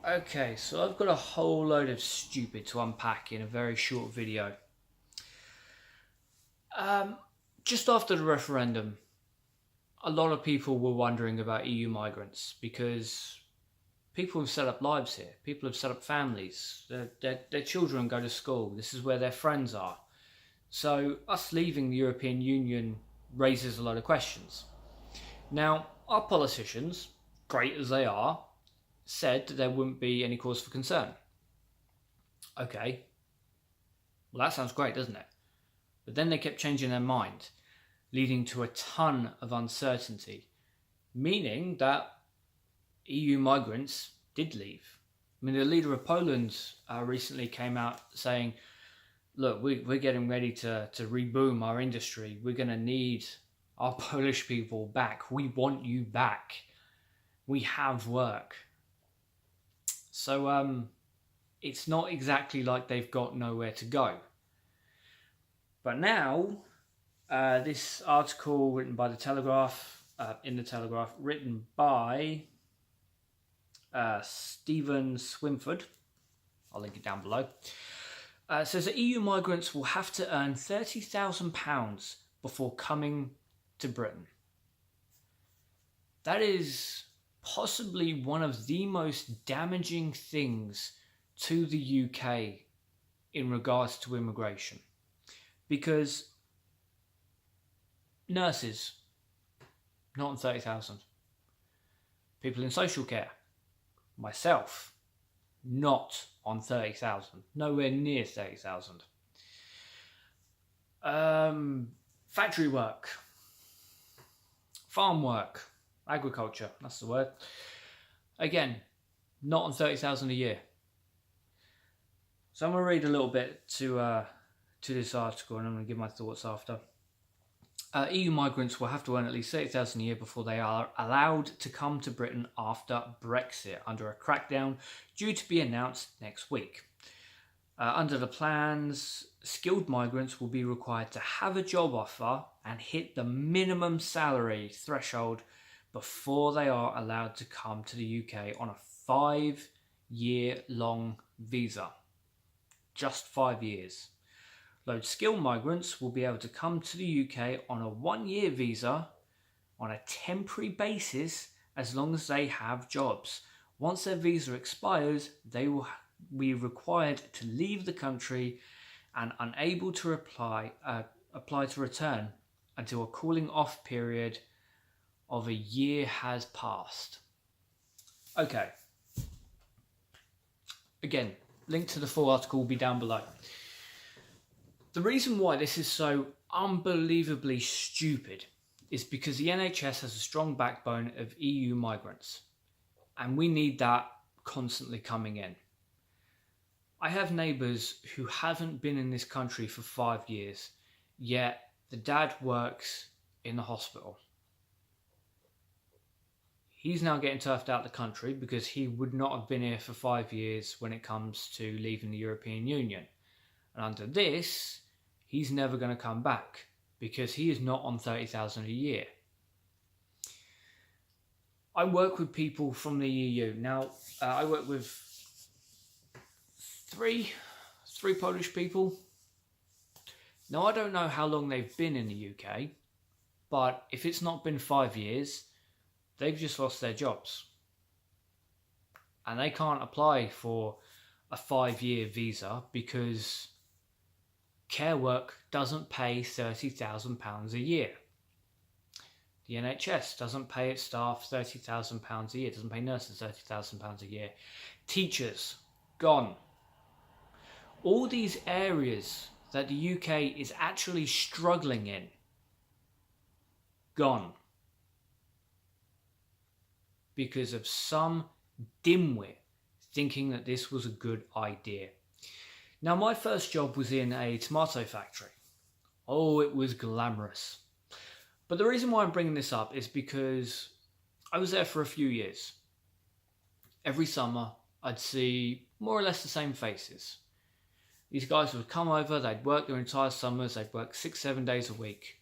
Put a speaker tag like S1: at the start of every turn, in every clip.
S1: Okay, so I've got a whole load of stupid to unpack in a very short video. Just after the referendum, a lot of people were wondering about EU migrants because people have set up lives here. People have set up families. Their children go to school. This is where their friends are. So us leaving the European Union raises a lot of questions. Now, our politicians, great as they are, said that there wouldn't be any cause for concern. Okay, well that sounds great, doesn't it? But then they kept changing their mind, leading to a ton of uncertainty, meaning that EU migrants did leave. I mean, the leader of Poland recently came out saying, look, we're getting ready to reboom our industry. We're going to need our Polish people back. We want you back. We have work. So it's not exactly like they've got nowhere to go. But now, this article written by The Telegraph, written by Stephen Swinford, I'll link it down below, says that EU migrants will have to earn £30,000 before coming to Britain. That is possibly one of the most damaging things to the UK in regards to immigration. Because nurses, not on 30,000. People in social care, myself, not on 30,000. Nowhere near 30,000. Factory work, farm work, agriculture, that's the word. Again, not on 30,000 a year. So I'm going to read a little bit to this article, and I'm going to give my thoughts after. EU migrants will have to earn at least 30,000 a year before they are allowed to come to Britain after Brexit, under a crackdown due to be announced next week. Under the plans, skilled migrants will be required to have a job offer and hit the minimum salary threshold before they are allowed to come to the UK on a 5-year-long visa. Just 5 years. Low skilled migrants will be able to come to the UK on a 1-year visa on a temporary basis as long as they have jobs. Once their visa expires, they will be required to leave the country and unable to apply to return until a cooling off period of a year has passed. Okay. Again, link to the full article will be down below. The reason why this is so unbelievably stupid is because the NHS has a strong backbone of EU migrants, and we need that constantly coming in. I have neighbours who haven't been in this country for 5 years, yet the dad works in the hospital. He's now getting turfed out the country because he would not have been here for 5 years when it comes to leaving the European Union. And under this, he's never going to come back because he is not on 30,000 a year. I work with people from the EU. Now, I work with three Polish people. Now, I don't know how long they've been in the UK, but if it's not been 5 years, they've just lost their jobs. And they can't apply for a 5-year visa because care work doesn't pay £30,000 a year. The NHS doesn't pay its staff £30,000 a year, doesn't pay nurses £30,000 a year. Teachers, gone. All these areas that the UK is actually struggling in, gone. Because of some dimwit thinking that this was a good idea. Now, my first job was in a tomato factory. Oh, it was glamorous. But the reason why I'm bringing this up is because I was there for a few years. Every summer, I'd see more or less the same faces. These guys would come over, they'd work their entire summers, they'd work 6-7 days a week.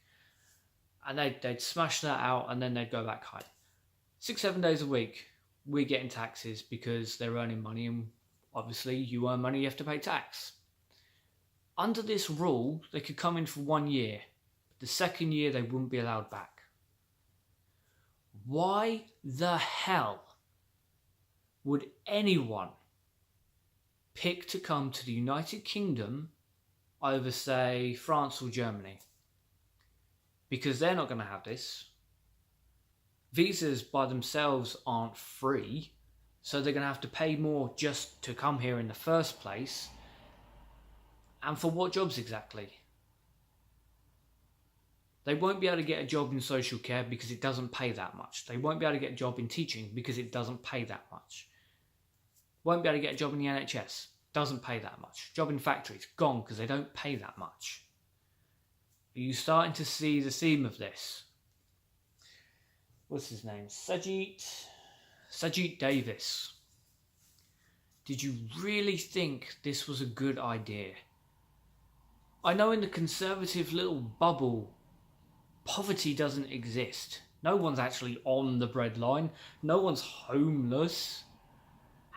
S1: And they'd smash that out and then they'd go back home. 6-7 days a week. we're getting taxes because they're earning money, and obviously you earn money, you have to pay tax. Under this rule, they could come in for 1 year. The second year, they wouldn't be allowed back. Why the hell would anyone pick to come to the United Kingdom over, say, France or Germany? Because they're not going to have this. Visas by themselves aren't free, so they're going to have to pay more just to come here in the first place. And for what jobs exactly? They won't be able to get a job in social care because it doesn't pay that much. They won't be able to get a job in teaching because it doesn't pay that much. Won't be able to get a job in the NHS. Doesn't pay that much. Job in factories, gone because they don't pay that much. Are you starting to see the theme of this? What's his name? Sajid Davis. Did you really think this was a good idea? I know in the conservative little bubble, poverty doesn't exist. No one's actually on the breadline. No one's homeless.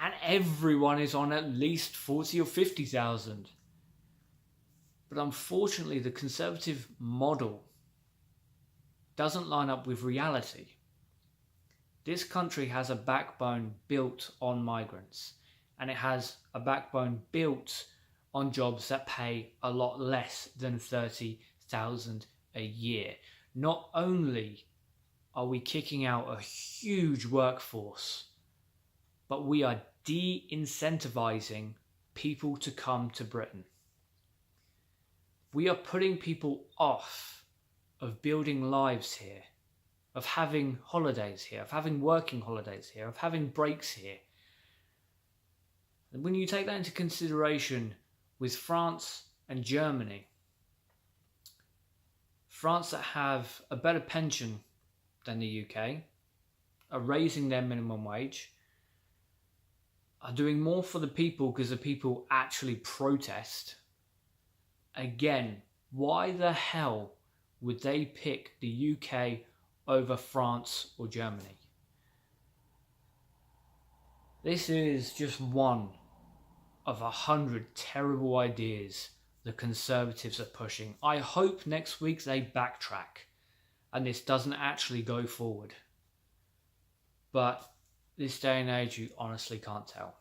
S1: And everyone is on at least 40 or 50,000. But unfortunately, the conservative model doesn't line up with reality. This country has a backbone built on migrants, and it has a backbone built on jobs that pay a lot less than 30,000 a year. Not only are we kicking out a huge workforce, but we are de-incentivizing people to come to Britain. We are putting people off of building lives here, of having holidays here, of having working holidays here, of having breaks here. And when you take that into consideration with France and Germany, France that have a better pension than the UK, are raising their minimum wage, are doing more for the people because the people actually protest. Again, why the hell would they pick the UK over France or Germany? This is just one of 100 terrible ideas the Conservatives are pushing. I hope next week they backtrack and this doesn't actually go forward. But this day and age, you honestly can't tell.